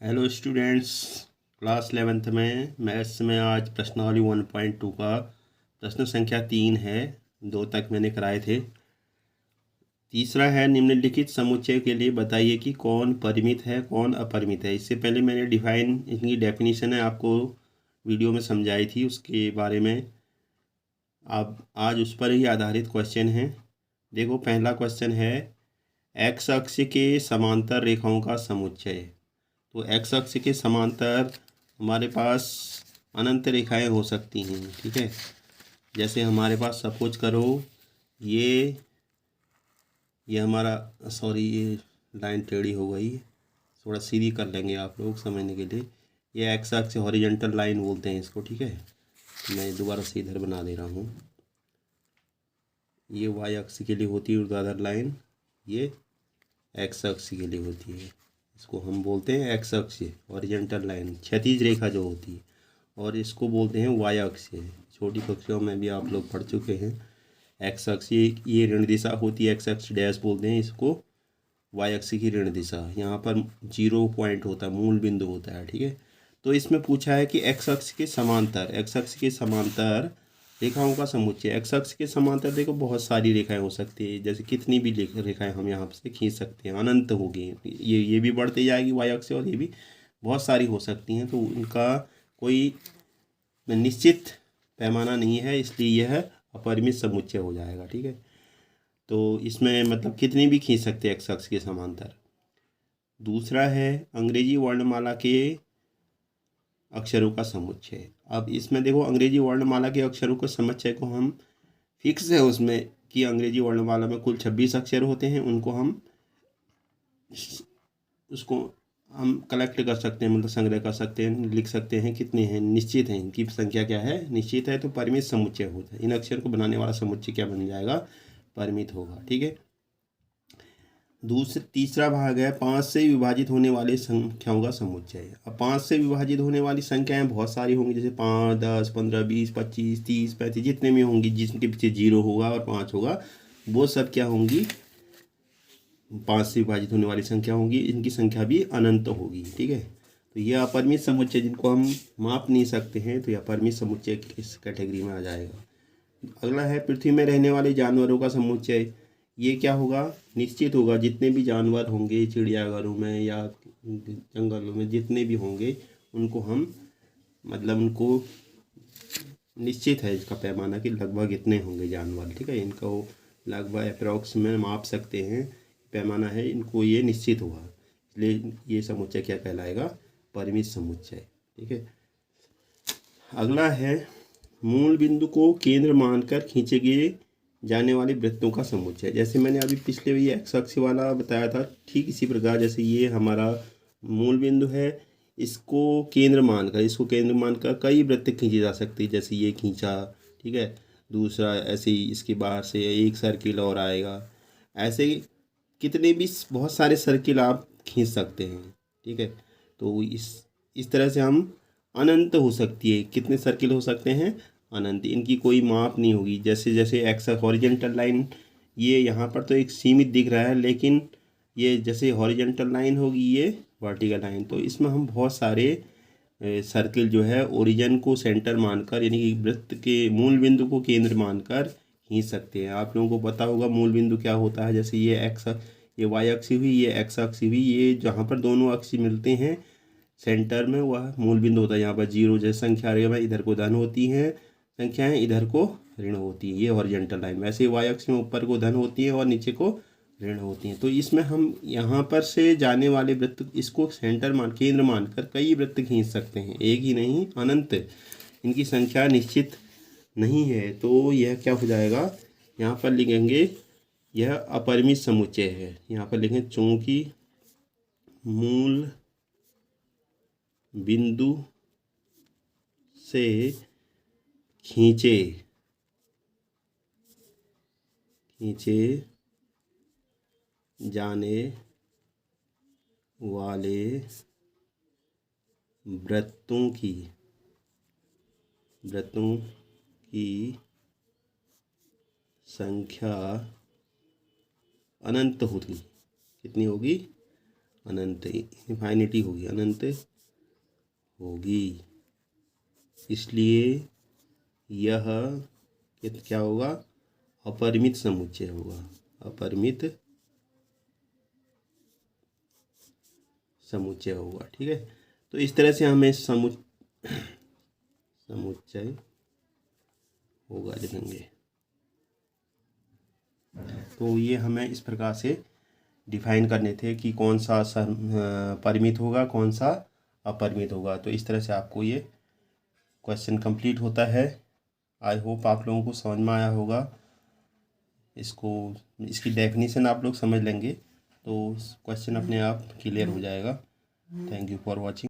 Hello students. Class 11th में maths में आज प्रश्नावली 1.2 का प्रश्न संख्या 3 है। 2 तक मैंने कराए थे। तीसरा है, निम्नलिखित समुच्चय के लिए बताइए कि कौन परिमित है कौन अपरिमित है। इससे पहले मैंने इनकी डेफिनेशन है आपको वीडियो में समझाई थी, उसके बारे में अब आज उस पर ही आधारित क्वेश्चन है। देखो, पहला क्वेश्चन है, एक्स अक्ष के समांतर रेखाओं का समुच्चय। तो एक्स अक्ष के समांतर हमारे पास अनंत रेखाएं हो सकती हैं, ठीक है। जैसे हमारे पास सपोज करो ये हमारा, सॉरी ये लाइन टेढ़ी हो गई, थोड़ा सीधी कर लेंगे आप लोग समझने के लिए। ये एक्स अक्ष हॉरिजॉन्टल लाइन बोलते हैं इसको, ठीक है। मैं दोबारा से इधर बना दे रहा हूँ। ये वाई अक्ष के लिए होती है ऊर्ध्वाधर लाइन, ये एक्स अक्ष के लिए होती है। इसको हम बोलते हैं एक्स अक्ष हॉरिजॉन्टल लाइन, क्षैतिज रेखा जो होती है, और इसको बोलते हैं वाई अक्ष। छोटी कक्षाओं में भी आप लोग पढ़ चुके हैं। एक्स अक्ष ये ऋण दिशा होती है, एक्स अक्ष डैश बोलते हैं इसको। वाई अक्ष की ऋण दिशा, यहाँ पर 0 पॉइंट होता है, मूल बिंदु होता है, ठीक है। तो इसमें पूछा है कि एक्स अक्ष के समांतर रेखाओं का समुच्चय। एक्स अक्ष के समांतर देखो बहुत सारी रेखाएं हो सकती है, जैसे कितनी भी रेखाएं हम यहाँ से खींच सकते हैं, अनंत होगी। ये भी बढ़ती जाएगी वाई अक्ष से, और ये भी बहुत सारी हो सकती हैं। तो उनका कोई निश्चित पैमाना नहीं है, इसलिए यह अपरिमित समुच्चय हो जाएगा, ठीक है। तो इसमें मतलब कितनी भी खींच सकते हैं एक्स अक्ष के समांतर। दूसरा है, अंग्रेजी वर्णमाला के अक्षरों का समुच्चय। अब इसमें देखो, अंग्रेजी वर्णमाला के अक्षरों के समुच्चय को हम फिक्स है उसमें कि अंग्रेजी वर्णमाला में कुल 26 अक्षर होते हैं। उसको हम कलेक्ट कर सकते हैं, मतलब संग्रह कर सकते हैं, लिख सकते हैं कितने हैं, निश्चित है, इनकी संख्या क्या है, निश्चित है। तो परिमित समुच्चय होता है। इन अक्षर को बनाने वाला समुच्चय क्या बन जाएगा, परिमित होगा, ठीक है। तीसरा भाग है, 5 से विभाजित होने वाली संख्याओं का समुच्चय। अब 5 से विभाजित होने वाली संख्याएं बहुत सारी होंगी, जैसे 5, 10, 15, 20, 25, 30, 35, जितने भी होंगी, जिसके पीछे 0 होगा और 5 होगा, वो सब क्या होंगी, 5 से विभाजित होने वाली संख्या होंगी। इनकी संख्या भी अनंत होगी, ठीक है। तो यह अपरिमित समुच्चय जिनको हम माप नहीं सकते हैं, तो यह अपरिमित समुच्चय इस कैटेगरी में आ जाएगा। अगला है, पृथ्वी में रहने वाले जानवरों का समुच्चय। ये क्या होगा, निश्चित होगा। जितने भी जानवर होंगे चिड़ियाघरों में या जंगलों में, जितने भी होंगे, उनको हम मतलब उनको निश्चित है इसका पैमाना कि लगभग इतने होंगे जानवर, ठीक है। इनको लगभग अप्रॉक्स में माप सकते हैं, पैमाना है, इनको ये निश्चित होगा, इसलिए ये समुच्चय क्या कहलाएगा, परिमित समुच्चय, ठीक है। अगला है, मूल बिंदु को केंद्र मानकर खींचे गए जाने वाले वृत्तों का समुच्चय। जैसे मैंने अभी पिछले ये एक्स अक्ष वाला बताया था, ठीक इसी प्रकार जैसे ये हमारा मूल बिंदु है, इसको केंद्र मानकर कई वृत्त खींचे जा सकते हैं। जैसे ये खींचा, ठीक है। दूसरा ऐसे ही इसके बाहर से एक सर्किल और आएगा। ऐसे कितने भी बहुत सारे सर्किल आप खींच सकते हैं, ठीक है। तो इस तरह से हम अनंत हो सकती है, कितने सर्किल हो सकते हैं, अनंत। इनकी कोई माप नहीं होगी। जैसे जैसे एक्स हॉरिजॉन्टल लाइन, ये यहाँ पर तो एक सीमित दिख रहा है, लेकिन ये जैसे हॉरिजॉन्टल लाइन होगी, ये वर्टिकल लाइन, तो इसमें हम बहुत सारे सर्किल जो है ओरिजिन को सेंटर मानकर, यानी कि वृत्त के मूल बिंदु को केंद्र मानकर खींच सकते हैं। आप लोगों को पता होगा मूल बिंदु क्या होता है। जैसे ये वाई अक्ष हुई, ये एक्स अक्ष हुई, ये जहाँ पर दोनों अक्ष मिलते हैं सेंटर में, वह मूल बिंदु होता है। यहाँ पर 0 जैसे संख्या में इधर को धन होती हैं संख्याएं, इधर को ऋण होती है, ये हॉरिजॉन्टल लाइन। वैसे वाई अक्ष में ऊपर को धन होती है और नीचे को ऋण होती हैं। तो इसमें हम यहाँ पर से जाने वाले वृत्त, इसको केंद्र मानकर कई वृत्त खींच सकते हैं, एक ही नहीं, अनंत। इनकी संख्या निश्चित नहीं है। तो यह क्या हो जाएगा, यहाँ पर लिखेंगे यह अपरिमित समुच्चय है। यहाँ पर लिखें, चूंकि मूल बिंदु से खींचे जाने वाले वृत्तों की संख्या अनंत होगी। कितनी होगी, अनंत, इन्फाइनिटी होगी, अनंत होगी। इसलिए यह क्या होगा, अपरिमित समुच्चय होगा, अपरिमित समुच्चय होगा। ठीक है, तो इस तरह से हमें समुच्चय होगा लिखेंगे। तो ये हमें इस प्रकार से डिफाइन करने थे कि कौन सा परिमित होगा, कौन सा अपरिमित होगा। तो इस तरह से आपको ये क्वेश्चन कंप्लीट होता है। आई होप आप लोगों को समझ में आया होगा। इसकी डेफिनेशन आप लोग समझ लेंगे तो क्वेश्चन अपने आप क्लियर हो जाएगा। Thank you for watching.